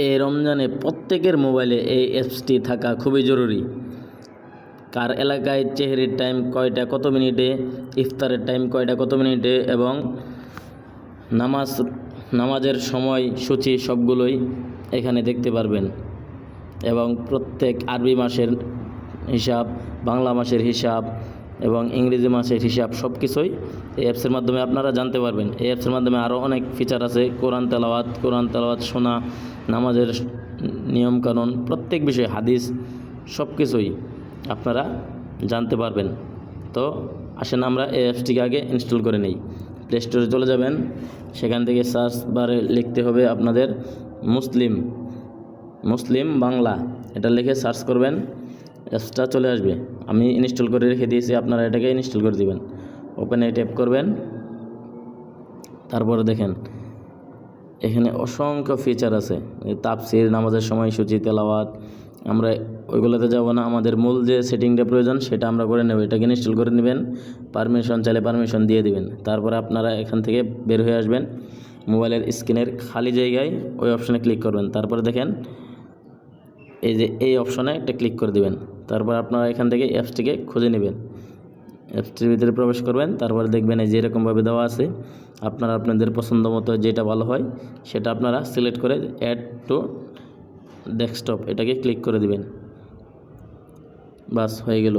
এই রমজানে প্রত্যেকের মোবাইলে এই অ্যাপসটি থাকা খুবই জরুরি। কার এলাকায় চেহরির টাইম কয়টা কত মিনিটে, ইফতারের টাইম কয়টা কত মিনিটে এবং নামাজের সময় সূচি সবগুলোই এখানে দেখতে পারবেন। এবং প্রত্যেক আরবি মাসের হিসাব, বাংলা মাসের হিসাব এবং ইংরেজি মাসের হিসাব সব কিছুই এই অ্যাপসের মাধ্যমে আপনারা জানতে পারবেন। এই অ্যাপসের মাধ্যমে আরও অনেক ফিচার আছে, কোরআন তেলাওয়াত শোনা, নামাজের নিয়মকানুন, প্রত্যেক বিষয়ে হাদিস সব কিছুই আপনারা জানতে পারবেন। তো আসেন আমরা এই অ্যাপসটিকে আগে ইনস্টল করে নিই। প্লে স্টোরে চলে যাবেন, সেখান থেকে সার্চ বারে লিখতে হবে আপনাদের মুসলিম বাংলা, এটা লিখে সার্চ করবেন, অ্যাপসটা চলে আসবে। আমি ইনস্টল করে রেখে দিয়েছি, আপনারা এটাকে ইনস্টল করে দিবেন। ওপেনে ট্যাপ করবেন, তারপরে দেখেন এখানে অসংখ্য ফিচার আছে, তাফসির, নামাজের সময়সূচি, তেলাওয়াত। আমরা ওইগুলোতে যাব না, আমাদের মূল যে সেটিংটা প্রয়োজন সেটা আমরা করে নেব। এটাকে ইনস্টল করে নেবেন, পারমিশন চাইলে পারমিশন দিয়ে দিবেন। তারপরে আপনারা এখান থেকে বের হয়ে আসবেন, মোবাইলের স্ক্রিনের খালি জায়গায় ওই অপশানে ক্লিক করবেন। তারপরে দেখেন এই যে এই অপশনে একটা ক্লিক করে দিবেন। তারপর আপনারা এখান থেকে অ্যাপসটিকে খুঁজে নেবেন, অ্যাপসটির ভিতরে প্রবেশ করবেন। তারপরে দেখবেন এই যে এরকমভাবে দেওয়া আছে, আপনারা আপনাদের পছন্দ মতো যেটা ভালো হয় সেটা আপনারা সিলেক্ট করে অ্যাড টু ডেস্কটপ এটাকে ক্লিক করে দিবেন। বাস হয়ে গেল।